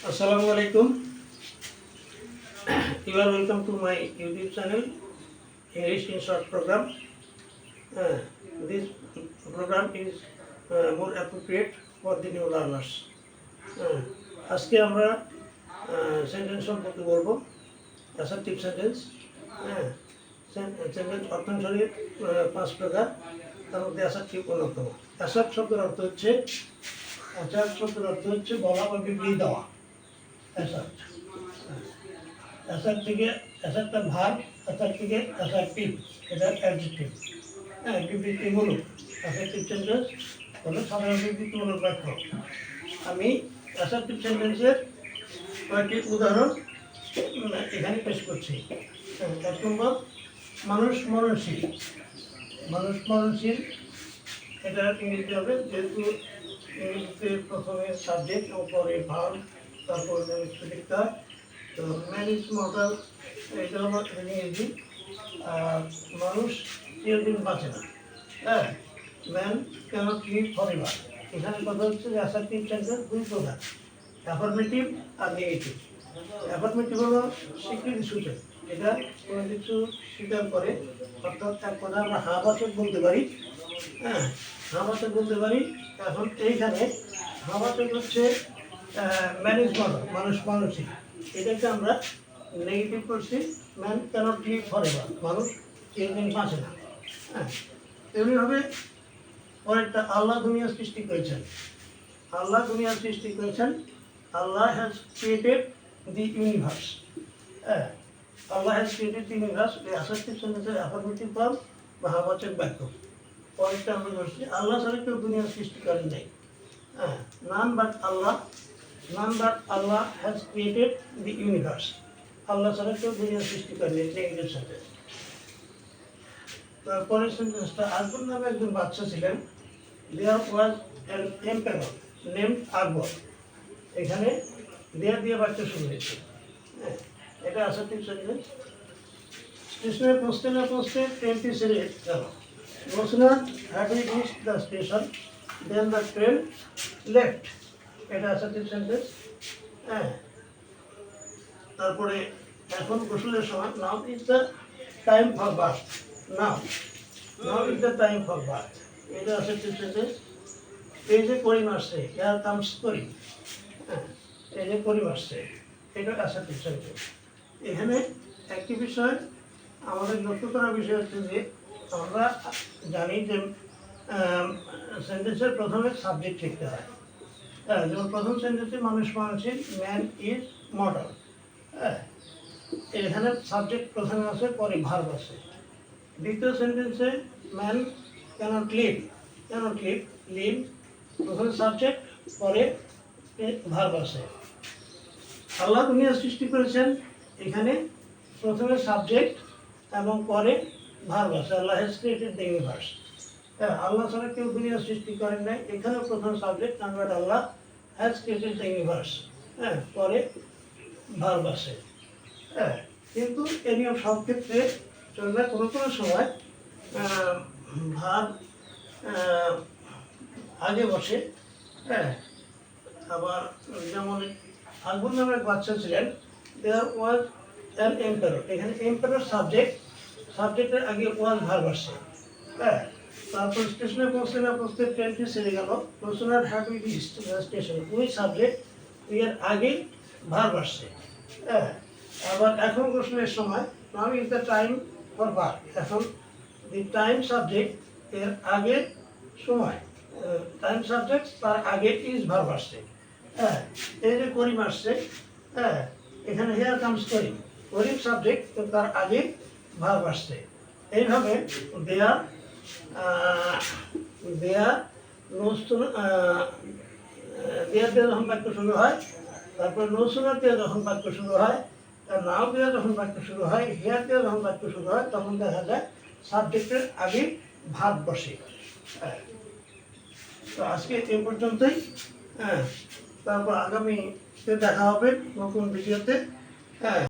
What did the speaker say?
Assalamualaikum. You are welcome to my YouTube channel, English in Short program. This program is more appropriate for the new learners. আজকে আমরা sentence সম্পর্কে বলবো, assertive sentence. Sentence অর্থানুসারে 5 প্রকার, তার মধ্যে assertive অন্যতম। Assert শব্দের অর্থ হচ্ছে বলা বা বিবৃতি দেওয়া। অ্যাসার্ট থেকে অ্যাসার্টটা ভার্ব, অ্যাসার্ট থেকে অ্যাসার্টিভ, এটা অ্যাডজেক্টিভ। বিবৃতিমূলক অ্যাসার্টিভ সেন্টেন্স হলো সাধারণ বিবৃতিমূলক বাক্য। আমি অ্যাসার্টিভ সেন্টেন্সের কয়েকটি উদাহরণ এখানে পেশ করছি। 1 নম্বর, মানুষ মরণশীল। এটা ইংরেজি হবে, যেহেতু ইংরেজিতে প্রথমে সাবজেক্ট ও পরে ভার্ব, তারপর প্রেডিক্টর। তো ম্যান ইজ মর্টাল, এটা হলো ইংরেজি। মানুষ চিরদিন বাঁচে না। Man cannot live forever. এখানে কথা হচ্ছে যে অ্যাসার্টিভ সেন্টেন্স 2 প্রকার, অ্যাফার্মেটিভ আর নেগেটিভ। অ্যাফার্মেটিভ হলো স্বীকৃতি সূচক, এটা কোনো কিছু স্বীকার করে, অর্থাৎ এক কথা আমরা হাবাচক বলতে পারি। হাবাচক বলতে পারি। এখন এইখানে হাবাচক হচ্ছে মানুষই। এটাকে আমরা নেগেটিভ করছি, ম্যান ক্যানট লিভ ফরএভার, মানুষ চিরদিন বাঁচে না। তেমনিভাবে পরেরটা, আল্লাহ দুনিয়া সৃষ্টি করেছেন। Allah has created the universe. Allah has created the universe, এই অ্যাসার্টিভ সেন্টেন্সের অ্যাফার্মেটিভ ফর্ম বা হাবাচক বাক্য। পরেরটা আমরা বলছি, আল্লাহ ছাড়া কেউ দুনিয়া সৃষ্টি করেন নাই। None but Allah has created the universe. Allah ছাড়া কেউ দুনিয়া সৃষ্টি করেন নাই, নেগেটিভ সেন্টেন্স। পরের সেন্টেন্সটা, আকবর নামে একজন বাদশা ছিলেন। দেয়ার ওয়াজ অ্যান এম্পায়ার নেমড আকবর। এখানে দেয়ার দিয়ে বাচ্চা শুরু হয়েছে। এটা অ্যাসার্টিভ সেন্টেন্স। স্টেশনে পৌঁছতে না পৌঁছতে ট্রেনটি ছেড়ে গেল। No sooner had we reached the station then the train left. এটা অ্যাসার্টিভ সেন্টেন্স। তারপরে এখন গোসলের সময়, now is the time for bath. Now is the time for bath, এটা অ্যাসার্টিভ সেন্টেন্স। এই যে করিম আসছে, হিয়ার কামস করিম। এই যে করিম আসছে, এটা অ্যাসার্টিভ সেন্টেন্স। এখানে একটি বিষয় আমাদের লক্ষ্য করার বিষয় হচ্ছে যে আমরা জানি যে সেন্টেন্সের প্রথমে সাবজেক্ট লিখতে হয়। যেমন প্রথম সেন্টেন্সে মানুষই, ম্যান ইজ মর্টাল। এখানে সাবজেক্ট প্রথমে আছে, পরে ভার্ব আছে। দ্বিতীয় সেন্টেন্সে ম্যান ক্যানট লিভ, প্রথমে সাবজেক্ট, পরে ভার্ব আছে। আল্লাহ দুনিয়া সৃষ্টি করেছেন, এখানে প্রথমে সাবজেক্ট এবং পরে ভার্ব আছে। আল্লাহ has created the universe. Allah ছাড়া কেউ দুনিয়া সৃষ্টি করেন নাই, এখানে প্রথম subject, number Allah has created the universe, পরে ভার্ব আছে। কিন্তু এ নিয়ম সব ক্ষেত্রে চলবে, কোনো সময় ভার্ব আগে বসে। আবার যেমন আকবর নামের এক বাচ্চা ছিলেন, দেয়ার ওয়াজ অ্যান এম্পায়ার। এখানে এম্পায়ার সাবজেক্টের আগে ওয়াজ ভার্ব আসছে। তারপর স্টেশনে পৌঁছতে না পৌঁছতে ট্রেনটি ছেড়ে গেল। No sooner had we reached the station, ওই সাবজেক্ট, এর আগে ভার্ব আসছে। আবার এখন গোসলের সময়, now is the time for bath. এখন দি টাইম সাবজেক্ট, এর আগে সময়, টাইম সাবজেক্ট, তার আগে ইজ ভার্ব আসছে। এই যে করিম আসছে, এখানে হিয়ার কামস করিম সাবজেক্ট, তার আগে ভার্ব আসছে। এইভাবে দেয়ার দিয়ে যখন বাক্য শুরু হয়, তারপরে নো সুনার দিয়ে যখন বাক্য শুরু হয়, নাও দিয়ে যখন বাক্য শুরু হয়, হিয়ার দিয়ে যখন বাক্য শুরু হয়, তখন দেখা যায় সাবজেক্টের আগে ভার্ব বসে। তো আজকে এই পর্যন্তই। তারপর আগামীতে দেখা হবে নতুন ভিডিওতে।